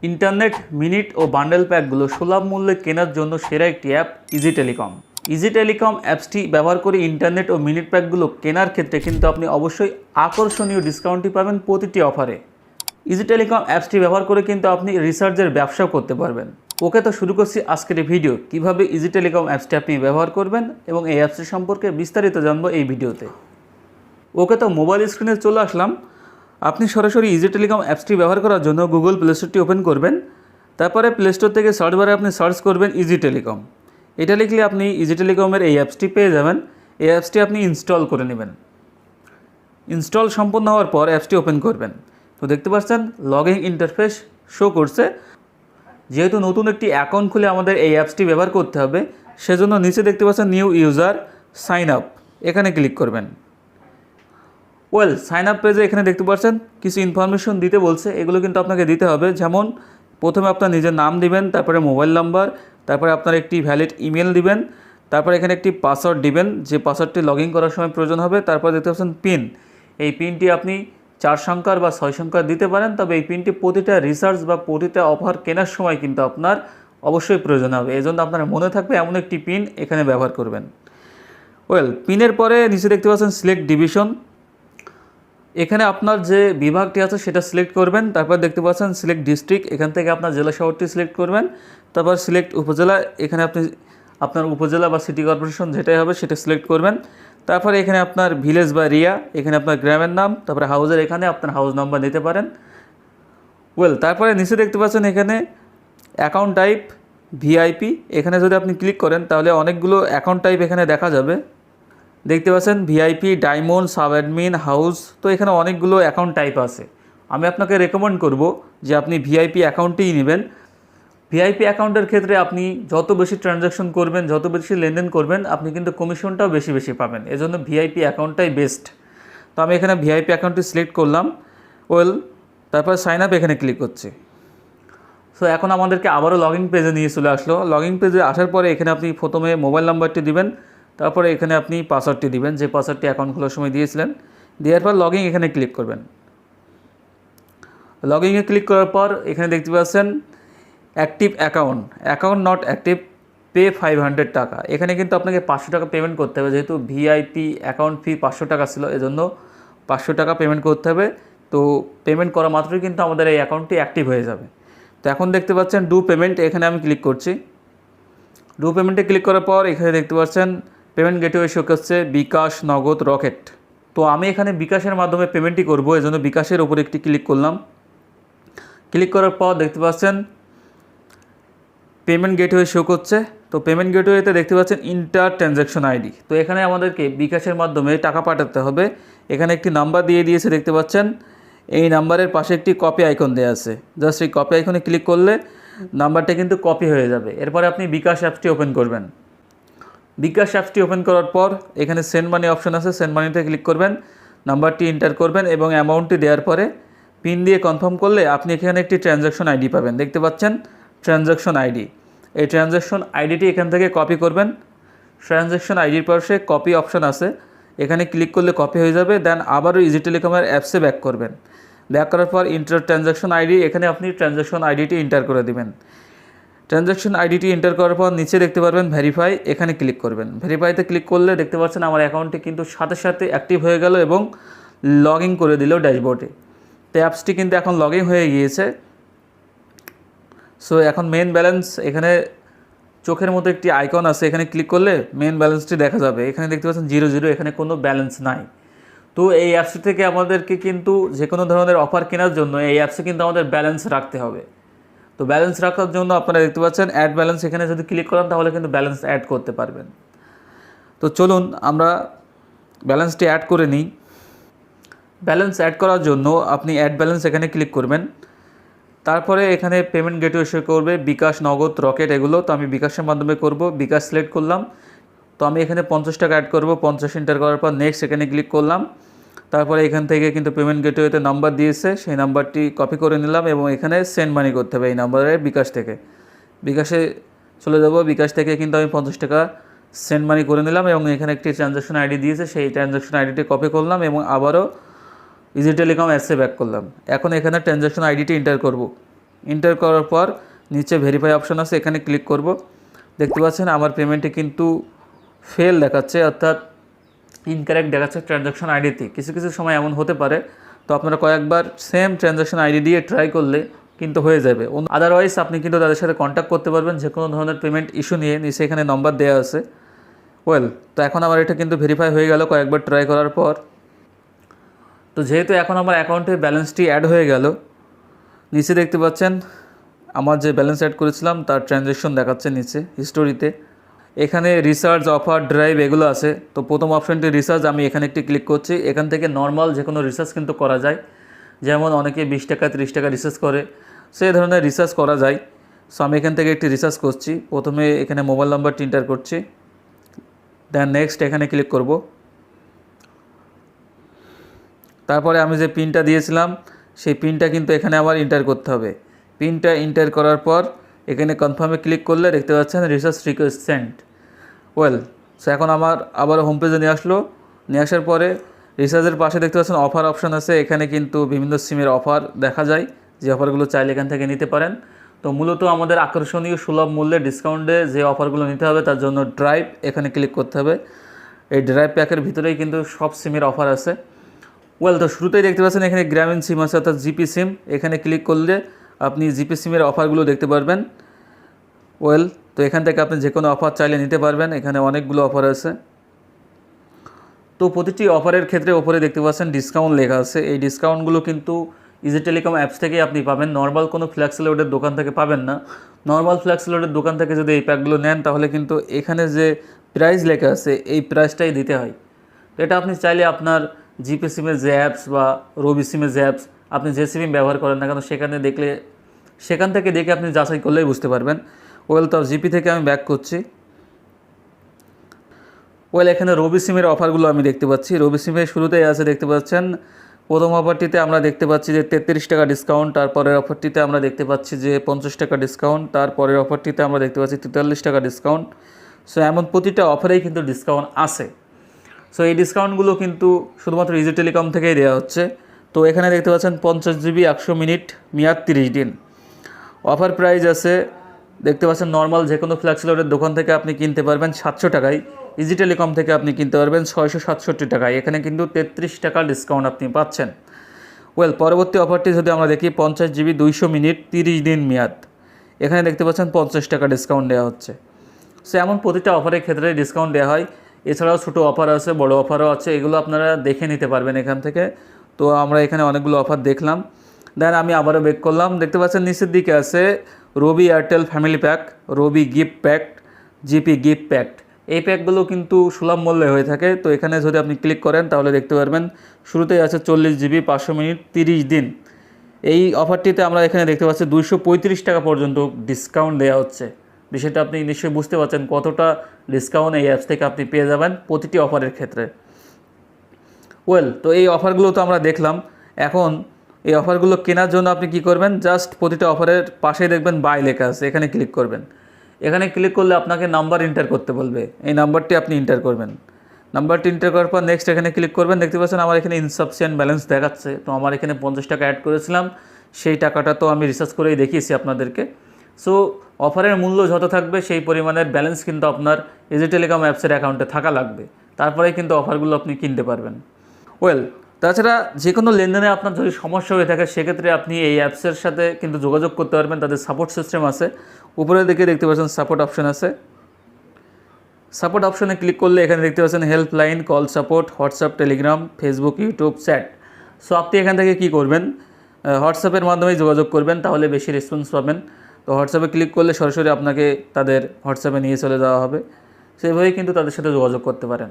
Internet minute ও bundle প্যাকগুলো সুলভ মূল্যে কেনার জন্য সেরা একটি app easy telecom. Easy telecom অ্যাপসটি ব্যবহার করে ইন্টারনেট ও মিনিট প্যাকগুলো কেনার ক্ষেত্রে কিন্তু আপনি অবশ্যই আকর্ষণীয় ডিসকাউন্টই পাবেন প্রতিটি অফারে। ইজি টেলিকম অ্যাপসটি ব্যবহার করে কিন্তু আপনি রিচার্জের ব্যবসাও করতে পারবেন। ওকে, তো শুরু করছি আজকের এই ভিডিও, কীভাবে ইজি টেলিকম অ্যাপসটি আপনি ব্যবহার করবেন এবং এই অ্যাপসটি সম্পর্কে বিস্তারিত জানবো এই ভিডিওতে। ওকে, তো মোবাইল স্ক্রিনে চলে আসলাম। আপনি সরাসরি ইজি টেলিকম অ্যাপসটি ব্যবহার করার জন্য গুগল প্লে স্টোরটি ওপেন করবেন। তারপরে প্লে স্টোর থেকে সার্চ বারে আপনি সার্চ করবেন ইজি টেলিকম। এটা লিখলে আপনি ইজি টেলিকমের এই অ্যাপসটি পেয়ে যাবেন। এই অ্যাপসটি আপনি ইনস্টল করে নেবেন। ইনস্টল সম্পন্ন হওয়ার পর অ্যাপসটি ওপেন করবেন। তো দেখতে পাচ্ছেন লগইন ইন্টারফেস শো করছে। যেহেতু নতুন একটি অ্যাকাউন্ট খুলে আমাদের এই অ্যাপসটি ব্যবহার করতে হবে, সেজন্য নিচে দেখতে পাচ্ছেন নিউ ইউজার সাইন আপ, এখানে ক্লিক করবেন। সাইন আপ পেজে এখানে দেখতে পাচ্ছেন কিছু ইনফরমেশন দিতে বলছে, এগুলো কিন্তু আপনাকে দিতে হবে। যেমন প্রথমে আপনার নিজের নাম দিবেন, তারপরে মোবাইল নাম্বার, তারপরে আপনার একটি ভ্যালিড ইমেল দিবেন, তারপরে এখানে একটি পাসওয়ার্ড দিবেন যে পাসওয়ার্ডটি লগ ইন করার সময় প্রয়োজন হবে। তারপর দেখতে পাচ্ছেন পিন, এই পিনটি আপনি 4 সংখ্যার বা 6 সংখ্যার দিতে পারেন, তবে এই পিনটি প্রতিটা রিচার্জ বা প্রতিটা অফার কেনার সময় কিন্তু আপনার অবশ্যই প্রয়োজন হবে। এই জন্য আপনার মনে থাকবে এমন একটি পিন এখানে ব্যবহার করবেন। পিনের পরে নিচে দেখতে পাচ্ছেন সিলেক্ট ডিভিশন, এখানে আপনার যে বিভাগটি আছে সেটা সিলেক্ট করবেন। তারপর দেখতে পাচ্ছেন সিলেক্ট ডিস্ট্রিক্ট, এখান থেকে আপনার জেলা শহরটি সিলেক্ট করবেন। তারপর সিলেক্ট উপজেলা, এখানে আপনি আপনার উপজেলা বা সিটি কর্পোরেশন যেটাই হবে সেটা সিলেক্ট করবেন। তারপরে এখানে আপনার ভিলেজ বা এরিয়া, এখানে আপনার গ্রামের নাম, তারপরে হাউজের এখানে আপনার হাউস নাম্বার নিতে পারেন। তারপরে নিচে দেখতে পাচ্ছেন এখানে অ্যাকাউন্ট টাইপ ভিআইপি, এখানে যদি আপনি ক্লিক করেন তাহলে অনেকগুলো অ্যাকাউন্ট টাইপ এখানে দেখা যাবে। দেখতে পাচ্ছেন VIP, diamond, sub admin, house, তো এখানে অনেকগুলো অ্যাকাউন্ট টাইপ আছে। আমি আপনাকে রেকমেন্ড করব যে আপনি ভিআইপি অ্যাকাউন্টটিই নেবেন। ভিআইপি অ্যাকাউন্টের ক্ষেত্রে আপনি যত বেশি ট্রানজ্যাকশন করবেন, যত বেশি লেনদেন করবেন, আপনি কিন্তু কমিশনটাও বেশি বেশি পাবেন। এজন্য ভিআইপি অ্যাকাউন্টটাই বেস্ট। তো আমি এখানে ভিআইপি অ্যাকাউন্টটি সিলেক্ট করলাম। তারপর সাইন আপ এখানে ক্লিক করছি। সো এখন আমাদেরকে আবারও লগ ইন পেজে নিয়ে চলে আসলো। লগ ইন পেজে আসার পরে এখানে আপনি প্রথমে মোবাইল নাম্বারটি দিবেন, তারপরে এখানে আপনি পাসওয়ার্ডটি দিবেন যে পাসওয়ার্ডটি অ্যাকাউন্ট খোলার সময় দিয়েছিলেন। দেওয়ার পর লগইন এখানে ক্লিক করবেন। লগইনে ক্লিক করার পর এখানে দেখতে পাচ্ছেন active account not active, pay 500 টাকা। এখানে কিন্তু আপনাকে 500 টাকা পেমেন্ট করতে হবে। যেহেতু ভিআইপি অ্যাকাউন্ট ফি 500 টাকা ছিল, এজন্য 500 টাকা পেমেন্ট করতে হবে। তো পেমেন্ট করা মাত্রই কিন্তু আমাদের এই অ্যাকাউন্টটি অ্যাক্টিভ হয়ে যাবে। তো এখন দেখতে পাচ্ছেন ডু পেমেন্ট, এখানে আমি ক্লিক করছি। ডু পেমেন্টে ক্লিক করার পর এখানে দেখতে পাচ্ছেন পেমেন্ট গেটওয়ে শো করছে বিকাশ, নগদ, রকেট। তো আমি এখানে বিকাশের মাধ্যমে পেমেন্টই করব, এজন্য বিকাশের উপর একটি ক্লিক করলাম। ক্লিক করার পর দেখতে পাচ্ছেন পেমেন্ট গেটওয়ে শো করছে। তো পেমেন্ট গেটওয়েতে দেখতে পাচ্ছেন ইন্টার ট্রানজ্যাকশন আইডি। তো এখানে আমাদেরকে বিকাশের মাধ্যমে টাকা পাঠাতে হবে। এখানে একটি নাম্বার দিয়ে দিয়েছে দেখতে পাচ্ছেন। এই নাম্বারের পাশে একটি কপি আইকন দেওয়া আছে। জাস্ট এই কপি আইকনে ক্লিক করলে নাম্বারটা কিন্তু কপি হয়ে যাবে। এরপরে আপনি বিকাশ অ্যাপসটি ওপেন করবেন। বিকাশ অ্যাপসটি ওপেন করার পর এখানে সেন্ড মানি অপশন আছে, সেন্ড মানিতে ক্লিক করবেন, নাম্বারটি এন্টার করবেন এবং অ্যামাউন্টটি দেওয়ার পরে পিন দিয়ে কনফার্ম করলে আপনি এখানে একটি ট্রানজ্যাকশন আইডি পাবেন। দেখতে পাচ্ছেন ট্রানজ্যাকশন আইডি। এই ট্রানজ্যাকশন আইডিটি এখান থেকে কপি করবেন। ট্রানজ্যাকশন আইডির পাশে কপি অপশন আছে, এখানে ক্লিক করলে কপি হয়ে যাবে। দেন আবারও ইজি টেলিকমের অ্যাপসে ব্যাক করবেন। ব্যাক করার পর ইন্টার ট্রানজ্যাকশন আইডি, এখানে আপনি ট্রানজ্যাকশন আইডিটি এন্টার করে দেবেন। ট্রানজ্যাকশন আইডিটি এন্টার করার পর নিচে দেখতে পারবেন ভেরিফাই, এখানে ক্লিক করবেন। ভেরিফাইতে ক্লিক করলে দেখতে পাচ্ছেন আমার অ্যাকাউন্টটি কিন্তু সাথে সাথে অ্যাক্টিভ হয়ে গেল এবং লগ ইন করে দিল ড্যাশবোর্ডে। তো অ্যাপসটি কিন্তু এখন লগ ইন হয়ে গিয়েছে। সো এখন মেন ব্যালেন্স, এখানে চোখের মতো একটি আইকন আছে, এখানে ক্লিক করলে মেন ব্যালেন্সটি দেখা যাবে। এখানে দেখতে পাচ্ছেন 0, এখানে কোনো ব্যালেন্স নাই। তো এই অ্যাপসটি থেকে আমাদেরকে কিন্তু যে কোনো ধরনের অফার কেনার জন্য এই অ্যাপসে কিন্তু আমাদের ব্যালেন্স রাখতে হবে। তো ব্যালেন্স রাখার জন্য আপনারা দেখতে পাচ্ছেন অ্যাড ব্যালেন্স, এখানে যদি ক্লিক করেন তাহলে কিন্তু ব্যালেন্স অ্যাড করতে পারবেন। তো চলুন আমরা ব্যালেন্সটি অ্যাড করে নিই। ব্যালেন্স অ্যাড করার জন্য আপনি অ্যাড ব্যালেন্স এখানে ক্লিক করবেন। তারপরে এখানে পেমেন্ট গেটওয়ে শো করবে বিকাশ, নগদ, রকেট এগুলো। তো আমি বিকাশের মাধ্যমে করব, বিকাশ সিলেক্ট করলাম। তো আমি এখানে 50 টাকা অ্যাড করব। 50 এন্টার করার পর নেক্সট এখানে ক্লিক করলাম। তারপরে এখান থেকে কিন্তু পেমেন্ট গেটওয়েতে নাম্বার দিয়েছে, সেই নাম্বারটি কপি করে নিলাম এবং এখানে সেন্ড মানি করতে হবে এই নাম্বারে বিকাশ থেকে। বিকাশে চলে যাব, বিকাশ থেকে কিন্তু আমি 50 টাকা সেন্ড মানি করে নিলাম এবং এখানে একটি ট্রানজ্যাকশন আইডি দিয়েছে, সেই ট্রানজ্যাকশন আইডিটি কপি করলাম এবং আবারও ইজি টেলিকম অ্যাপসে ব্যাক করলাম। এখন এখানে ট্রানজ্যাকশন আইডিটি এন্টার করব। এন্টার করার পর নিচে ভেরিফাই অপশন আছে, এখানে ক্লিক করব। দেখতে পাচ্ছেন আমার পেমেন্টে কিন্তু ফেল দেখাচ্ছে, অর্থাৎ ইনকারেক্ট দেখাচ্ছে ট্রানজ্যাকশন আইডিতে। কিছু কিছু সময় এমন হতে পারে, তো আপনারা কয়েকবার সেম ট্রানজ্যাকশন আইডি দিয়ে ট্রাই করলে কিন্তু হয়ে যাবে। আদারওয়াইজ আপনি কিন্তু তাদের সাথে কন্ট্যাক্ট করতে পারবেন যে কোনো ধরনের পেমেন্ট ইস্যু নিয়ে। নিচে এখানে নম্বর দেওয়া আছে। তো এখন আমার এটা কিন্তু ভেরিফাই হয়ে গেল কয়েকবার ট্রাই করার পর। তো যেহেতু এখন আমার অ্যাকাউন্টে ব্যালেন্সটি অ্যাড হয়ে গেল, নিচে দেখতে পাচ্ছেন আমার যে ব্যালেন্স অ্যাড করেছিলাম তার ট্রানজ্যাকশন দেখাচ্ছে নিচে হিস্টোরিতে। এখানে রিচার্জ, অফার, ড্রাইভ এগুলো আছে। তো প্রথম অপশানটি রিচার্জ, আমি এখানে একটি ক্লিক করছি। এখান থেকে নর্মাল যে কোনো রিচার্জ কিন্তু করা যায়, যেমন অনেকে 20 টাকা 30 টাকা রিচার্জ করে, সেই ধরনের রিচার্জ করা যায়। সো আমি এখান থেকে একটি রিচার্জ করছি। প্রথমে এখানে মোবাইল নাম্বারটি এন্টার করছি, দেন নেক্সট এখানে ক্লিক করব। তারপরে আমি যে পিনটা দিয়েছিলাম সেই পিনটা কিন্তু এখানে আবার এন্টার করতে হবে। পিনটা এন্টার করার পর এখানে কনফার্মে ক্লিক করলে দেখতে পাচ্ছেন রিচার্জ রিকোয়েস্ট সেন্ড। সো এখন আমার আবার হোম পেজে নিয়ে আসলো। নিয়ে আসার পরে রিচার্জের পাশে দেখতে পাচ্ছেন অফার অপশান আছে। এখানে কিন্তু বিভিন্ন সিমের অফার দেখা যায়, যে অফারগুলো চাইলে এখান থেকে নিতে পারেন। তো মূলত আমাদের আকর্ষণীয় সুলভ মূল্যে ডিসকাউন্টে যে অফারগুলো নিতে হবে তার জন্য ড্রাইভ এখানে ক্লিক করতে হবে। এই ড্রাইভ প্যাকের ভিতরেই কিন্তু সব সিমের অফার আছে। তো শুরুতেই দেখতে পাচ্ছেন এখানে গ্রামীণ সিম আছে, অর্থাৎ জিপি সিম। এখানে ক্লিক করলে আপনি জিপি সিমের অফারগুলো দেখতে পারবেন। তো এখান থেকে আপনি যে কোনো অফার চাইলে নিতে পারবেন। এখানে অনেকগুলো অফার আছে। তো প্রতিটি অফারের ক্ষেত্রে ওপরে দেখতে পাচ্ছেন ডিসকাউন্ট লেখা আছে। এই ডিসকাউন্টগুলো কিন্তু ইজি টেলিকম অ্যাপস থেকেই আপনি পাবেন, নর্মাল কোনো ফ্ল্যাক্স লোডের দোকান থেকে পাবেন না। নর্মাল ফ্ল্যাক্স লোডের দোকান থেকে যদি এই প্যাকগুলো নেন তাহলে কিন্তু এখানে যে প্রাইস লেখা আছে এই প্রাইসটাই দিতে হয়। তো এটা আপনি চাইলে আপনার জিপি সিমের যে অ্যাপস বা রবি সিমের যে অ্যাপস, আপনি যে সিম ব্যবহার করেন না কেন সেখান থেকে দেখে আপনি যাচাই করলেই বুঝতে পারবেন। তো জিপি থেকে আমি ব্যাক করছি। এখানে রবি সিমের অফারগুলো আমি দেখতে পাচ্ছি। রবি সিমের শুরুতেই আছে, দেখতে পাচ্ছেন প্রথম অফারটিতে আমরা দেখতে পাচ্ছি যে 33 টাকা ডিসকাউন্ট, তারপরের অফারটিতে আমরা দেখতে পাচ্ছি যে 50 টাকা ডিসকাউন্ট, তারপরের অফারটিতে আমরা দেখতে পাচ্ছি 43 টাকা ডিসকাউন্ট। সো এমন প্রতিটা অফারেই কিন্তু ডিসকাউন্ট আছে। সো এই ডিসকাউন্টগুলো কিন্তু শুধুমাত্র ইজি টেলিকম থেকেই দেওয়া হচ্ছে। তো এখানে দেখতে পাচ্ছেন 50 জিবি 100 মিনিট, মেয়াদ 30 দিন। অফার প্রাইস আছে, দেখতে পাচ্ছেন নর্মাল যে কোনো ফ্ল্যাক্স লোডের দোকান থেকে আপনি কিনতে পারবেন 700 টাকায়, ইজি টেলিকম থেকে আপনি কিনতে পারবেন 667 টাকায়। এখানে কিন্তু 33 টাকা ডিসকাউন্ট আপনি পাচ্ছেন। পরবর্তী অফারটি যদি আমরা দেখি 50 জিবি 200 মিনিট 30 দিন মেয়াদ, এখানে দেখতে পাচ্ছেন 50 টাকা ডিসকাউন্ট দেওয়া হচ্ছে। সো এমন প্রতিটা অফারের ক্ষেত্রে ডিসকাউন্ট দেওয়া হয়। এছাড়াও ছোটো অফার আছে, বড় অফারও আছে, এগুলো আপনারা দেখে নিতে পারবেন এখান থেকে। তো আমরা এখানে অনেকগুলো অফার দেখলাম। দেন আমি আবারও বেক করলাম। দেখতে পাচ্ছেন নিচের দিকে আছে Robi Airtel family pack, Robi gift pack, GP gift pack. এই প্যাকগুলো কিন্তু সুলভ মূল্যে হয়ে থাকে। তো এখানে যদি আপনি ক্লিক করেন তাহলে দেখতে পারবেন শুরুতেই আছে 40 জিবি 500 মিনিট 30 দিন। এই অফারটিতে আমরা এখানে দেখতে পাচ্ছি 235 টাকা পর্যন্ত ডিসকাউন্ট দেওয়া হচ্ছে। বিষয়টা আপনি নিশ্চয়ই বুঝতে পারছেন কতটা ডিসকাউন্ট এই অ্যাপস থেকে আপনি পেয়ে যাবেন প্রতিটি অফারের ক্ষেত্রে। তো এই অফারগুলো তো আমরা দেখলাম। এখন এই অফারগুলো কেনার জন্য আপনি কি করবেন, জাস্ট প্রতিটা অফারের পাশেই দেখবেন বাই লেখা আছে, এখানে ক্লিক করবেন। এখানে ক্লিক করলে আপনাকে নাম্বার এন্টার করতে বলবে, এই নাম্বারটি আপনি এন্টার করবেন। নাম্বারটি এন্টার করার পর নেক্সট এখানে ক্লিক করবেন। দেখতে পাচ্ছেন আমার এখানে ইনসাফিসিয়েন্ট ব্যালেন্স দেখাচ্ছে। তো আমার এখানে 50 টাকা অ্যাড করেছিলাম, সেই টাকাটা তো আমি রিচার্জ করেই দেখিয়েছি আপনাদেরকে। সো অফারের মূল্য যত থাকবে সেই পরিমাণের ব্যালেন্স কিন্তু আপনার ইজি টেলিকম অ্যাপসের অ্যাকাউন্টে থাকা লাগবে, তারপরেই কিন্তু অফারগুলো আপনি কিনতে পারবেন। তাছাড়া যে কোনো লেনদেনে আপনার যদি সমস্যা হয়ে থাকে সেক্ষেত্রে আপনি এই অ্যাপসের সাথে কিন্তু যোগাযোগ করতে পারবেন। তাদের সাপোর্ট সিস্টেম আছে, উপরের দিকে দেখতে পাচ্ছেন সাপোর্ট অপশান আছে। সাপোর্ট অপশানে ক্লিক করলে এখানে দেখতে পাচ্ছেন helpline, call support, WhatsApp, Telegram, Facebook, YouTube, chat. So আপনি এখান থেকে কী করবেন, হোয়াটসঅ্যাপের মাধ্যমেই যোগাযোগ করবেন, তাহলে বেশি রেসপন্স পাবেন। তো হোয়াটসঅ্যাপে ক্লিক করলে সরাসরি আপনাকে তাদের হোয়াটসঅ্যাপে নিয়ে চলে যাওয়া হবে। সেভাবেই কিন্তু তাদের সাথে যোগাযোগ করতে পারেন।